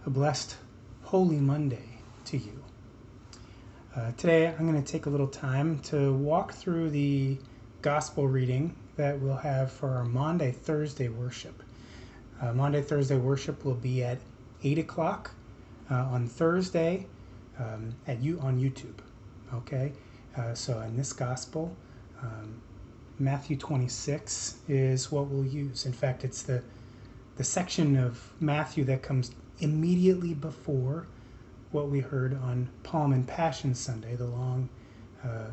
A blessed Holy Monday to you. Today I'm going to take a little time to walk through the gospel reading that we'll have for our Maundy Thursday worship. Maundy Thursday worship will be at 8 o'clock on Thursday on YouTube. Okay, so in this gospel, Matthew 26 is what we'll use. In fact, it's the section of Matthew that comes immediately before what we heard on Palm and Passion Sunday, the long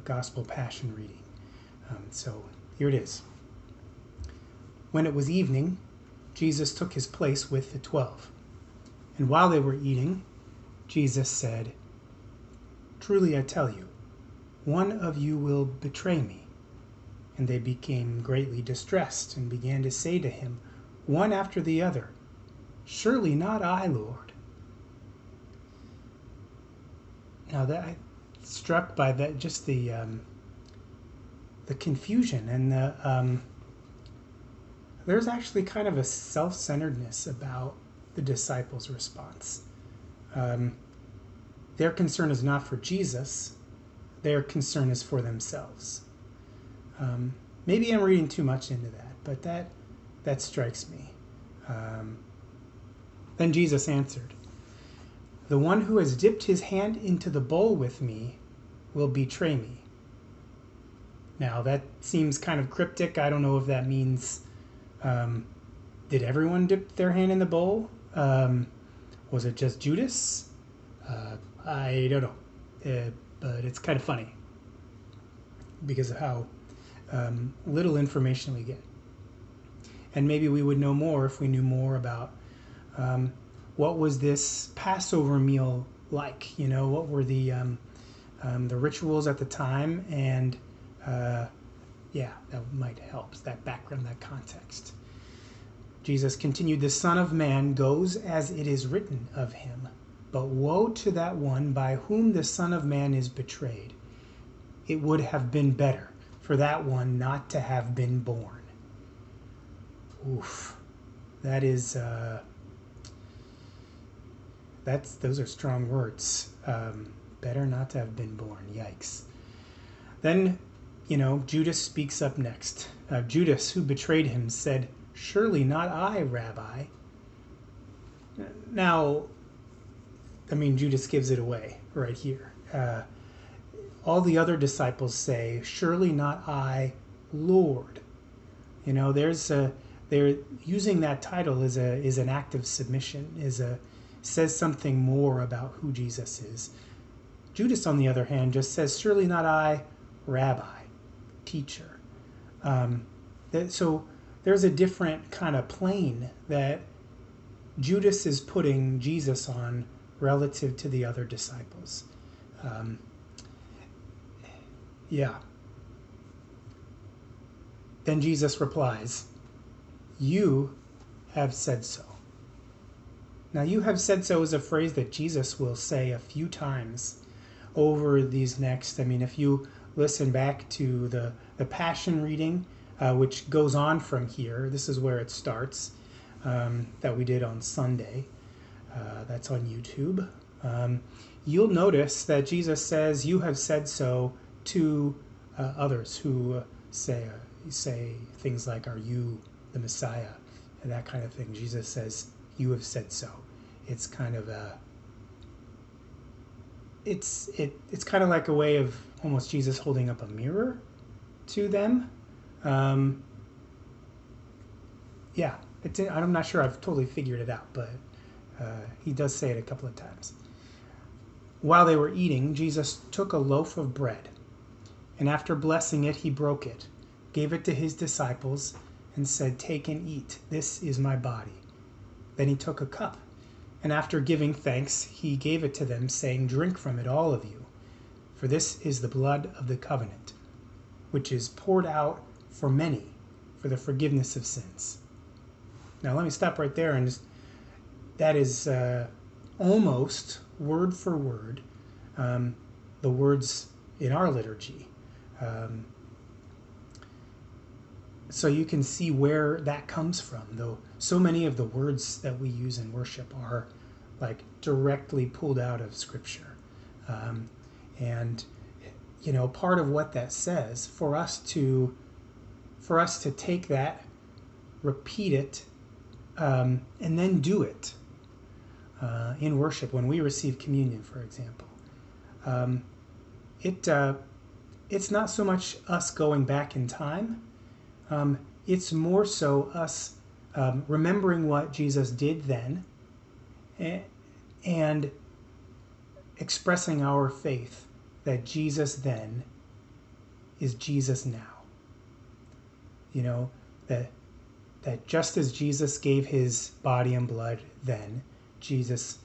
gospel passion reading. So here it is. When it was evening, Jesus took his place with the 12. And while they were eating, Jesus said, "Truly I tell you, one of you will betray me." And they became greatly distressed and began to say to him, one after the other, "Surely not I, Lord." Now that I'm struck by that, just the confusion and there's actually kind of a self-centeredness about the disciples' response. Their concern is not for Jesus; their concern is for themselves. Maybe I'm reading too much into that, but that strikes me. Then Jesus answered, "The one who has dipped his hand into the bowl with me will betray me." Now that seems kind of cryptic. I don't know if that means, did everyone dip their hand in the bowl? Was it just Judas? I don't know. But it's kind of funny because of how little information we get. And maybe we would know more if we knew more about what was this Passover meal like. You know, what were the rituals at the time, and that might help, that background, that context. Jesus continued, "The Son of Man goes as it is written of him, but woe to that one by whom the Son of Man is betrayed. It would have been better for that one not to have been born." Oof. That is, those are strong words. Better not to have been born. Yikes. Then, Judas speaks up next. Judas, who betrayed him, said, "Surely not I, Rabbi." Now, Judas gives it away right here. All the other disciples say, "Surely not I, Lord." They're using that title is an act of submission, says something more about who Jesus is. Judas, on the other hand, just says, "Surely not I, Rabbi," teacher. So there's a different kind of plane that Judas is putting Jesus on relative to the other disciples. Then Jesus replies, "You have said so." Now, "you have said so" is a phrase that Jesus will say a few times over these next. If you listen back to the Passion reading, which goes on from here, this is where it starts, that we did on Sunday. That's on YouTube. You'll notice that Jesus says, "You have said so" to others who say things like, "Are you the Messiah?" and that kind of thing. Jesus says, "You have said so." It's kind of it's kind of like a way of almost Jesus holding up a mirror to them. I'm not sure I've totally figured it out, but he does say it a couple of times. While they were eating, Jesus took a loaf of bread, and after blessing it, he broke it, gave it to his disciples, and said, "Take and eat. This is my body." Then he took a cup, and after giving thanks, he gave it to them, saying, "Drink from it, all of you, for this is the blood of the covenant, which is poured out for many for the forgiveness of sins." Now let me stop right there, and that is almost word for word the words in our liturgy. So you can see where that comes from, though so many of the words that we use in worship are like directly pulled out of Scripture. And part of what that says for us to take that, repeat it, and then do it in worship when we receive communion, for example. It's not so much us going back in time. It's more so us remembering what Jesus did then and expressing our faith that Jesus then is Jesus now. That just as Jesus gave his body and blood then, Jesus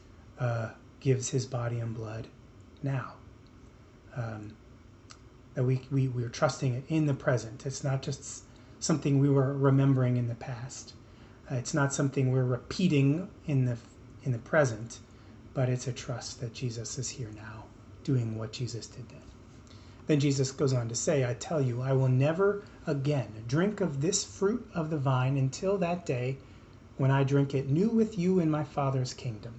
gives his body and blood now. That we're trusting it in the present. It's not just something we were remembering in the past. It's not something we're repeating in the present, but it's a trust that Jesus is here now, doing what Jesus did then. Then Jesus goes on to say, I tell you, I will never again drink of this fruit of the vine until that day when I drink it new with you in my Father's kingdom.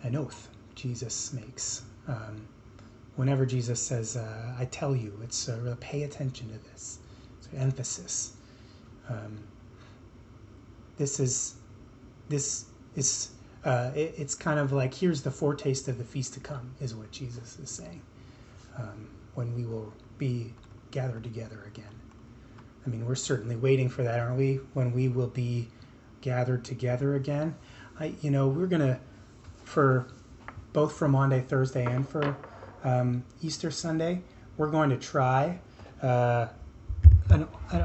An oath Jesus makes. Whenever Jesus says, I tell you, it's pay attention to this. It's an emphasis. It's kind of like, here's the foretaste of the feast to come, is what Jesus is saying, when we will be gathered together again. I mean, we're certainly waiting for that, aren't we? When we will be gathered together again. We're going to, for both for Maundy, Thursday, and for Easter Sunday, we're going to try a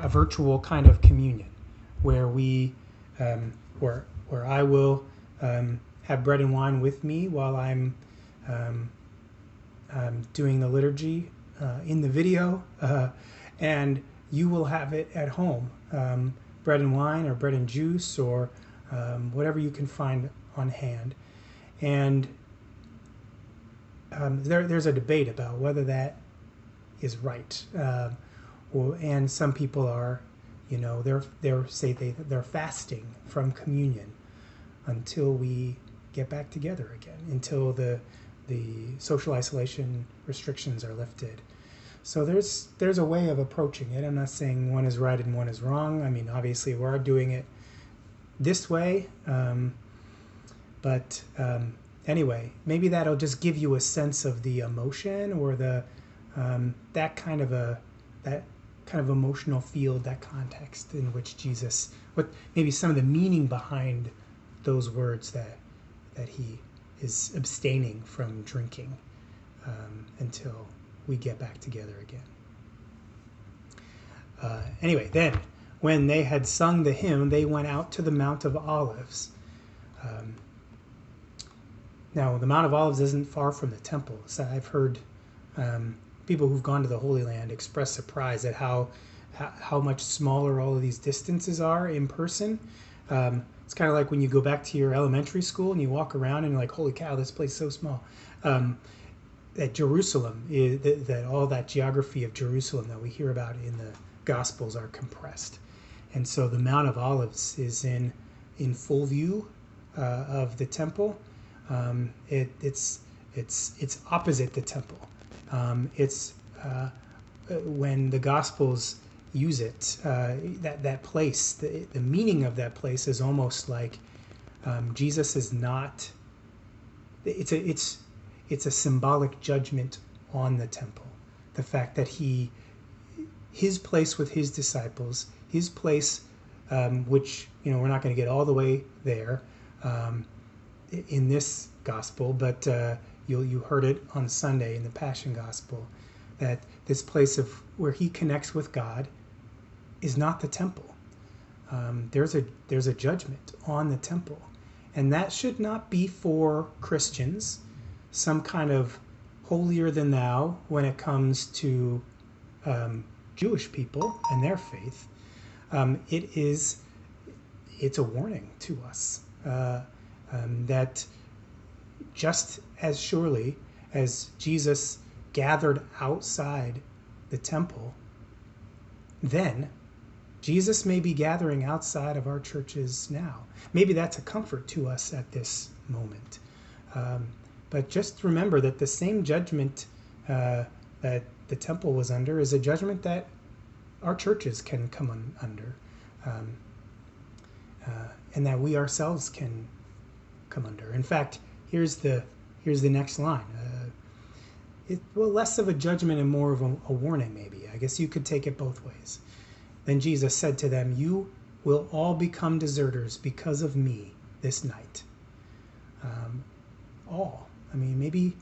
virtual kind of communion where we, where I will have bread and wine with me while I'm doing the liturgy in the video, and you will have it at home, bread and wine or bread and juice or whatever you can find on hand. And there's a debate about whether that is right, and some people are, they're fasting from communion until we get back together again, until the social isolation restrictions are lifted. So there's a way of approaching it. I'm not saying one is right and one is wrong. I mean, obviously we're doing it this way, but anyway, maybe that'll just give you a sense of the emotion or the that kind of emotional field, that context in which Jesus, what maybe some of the meaning behind those words that he is abstaining from drinking until we get back together again. Anyway, then when they had sung the hymn, they went out to the Mount of Olives. Now, the Mount of Olives isn't far from the temple. So I've heard people who've gone to the Holy Land express surprise at how much smaller all of these distances are in person. It's kind of like when you go back to your elementary school and you walk around and you're like, holy cow, this place is so small. That Jerusalem, that all that geography of Jerusalem that we hear about in the Gospels are compressed. And so the Mount of Olives is in full view of the temple. It's opposite the temple. It's when the Gospels use it, that place, the meaning of that place is almost like Jesus is not. It's a symbolic judgment on the temple. The fact that his place with his disciples, his place, which we're not going to get all the way there in this gospel, but you heard it on Sunday in the Passion Gospel, that this place of where he connects with God is not the temple. There's a judgment on the temple, and that should not be for Christians some kind of holier than thou when it comes to Jewish people and their faith. It's a warning to us that just as surely as Jesus gathered outside the temple, then Jesus may be gathering outside of our churches now. Maybe that's a comfort to us at this moment. But just remember that the same judgment that the temple was under is a judgment that our churches can come under, and that we ourselves can come under. In fact, here's the next line. Less of a judgment and more of a warning, maybe. I guess you could take it both ways. Then Jesus said to them, "You will all become deserters because of me this night." All. I mean, maybe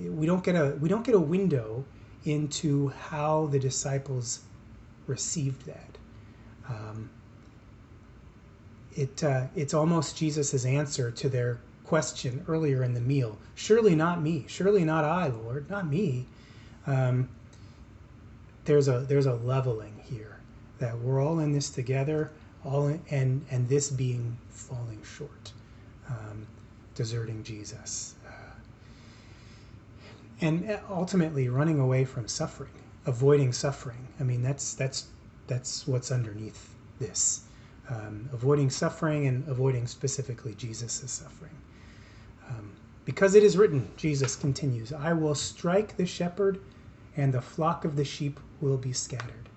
we don't get a window into how the disciples received that. It's almost Jesus' answer to their question earlier in the meal. Surely not me. Surely not I, Lord. Not me. There's a leveling here that we're all in this together, and this being falling short, deserting Jesus, and ultimately running away from suffering, avoiding suffering. I mean, that's what's underneath this. Avoiding suffering and avoiding specifically Jesus' suffering. Because it is written, Jesus continues, "I will strike the shepherd and the flock of the sheep will be scattered."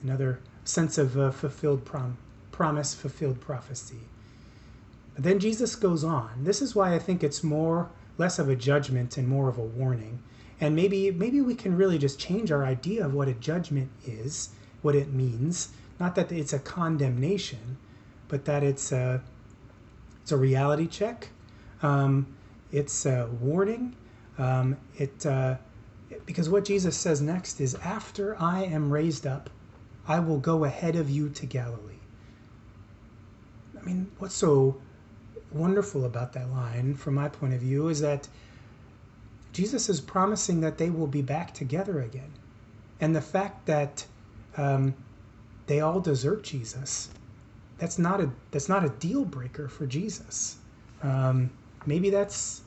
Another sense of fulfilled promise, fulfilled prophecy. But then Jesus goes on. This is why I think it's less of a judgment and more of a warning. And maybe we can really just change our idea of what a judgment is, what it means. Not that it's a condemnation, but that it's a reality check. It's a warning. Because what Jesus says next is, "After I am raised up, I will go ahead of you to Galilee." I mean, what's so wonderful about that line, from my point of view, is that Jesus is promising that they will be back together again. And the fact that they all desert Jesus, that's not a deal breaker for Jesus. Maybe that's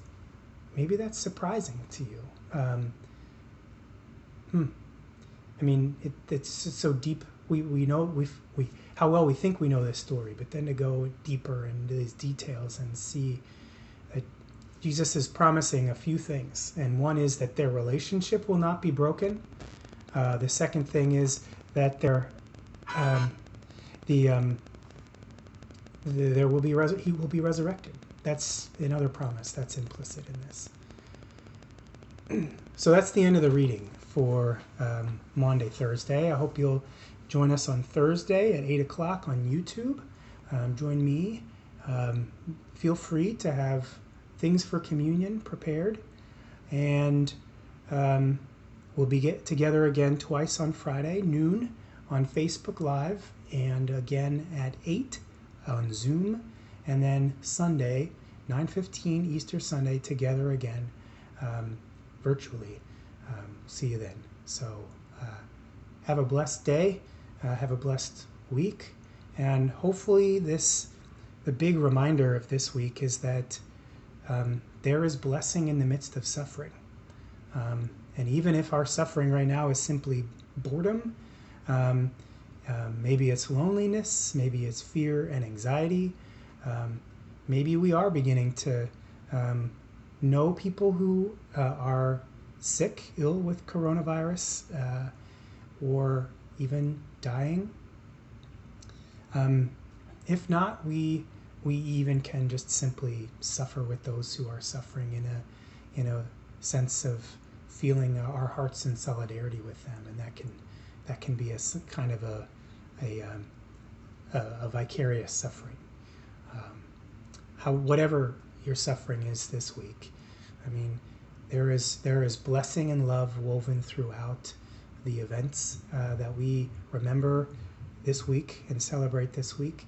surprising to you. I mean, it's so deep. We know how well we think we know this story, but then to go deeper into these details and see that Jesus is promising a few things, and one is that their relationship will not be broken. The second thing is that he will be resurrected. That's another promise that's implicit in this. So that's the end of the reading for Maundy, Thursday. I hope you'll join us on Thursday at 8 o'clock on YouTube. Join me. Feel free to have things for communion prepared. And we'll be together again twice on Friday, noon, on Facebook Live, and again at 8 on Zoom. And then Sunday, 9:15 Easter Sunday, together again virtually. See you then. So have a blessed day. Have a blessed week. And hopefully the big reminder of this week is that there is blessing in the midst of suffering. And even if our suffering right now is simply boredom, maybe it's loneliness, maybe it's fear and anxiety, maybe we are beginning to know people who are sick, ill with coronavirus, or even dying. If not, we even can just simply suffer with those who are suffering in a sense of feeling our hearts in solidarity with them, and that can be a kind of a vicarious suffering. Whatever your suffering is this week, I mean, there is blessing and love woven throughout the events that we remember this week and celebrate this week.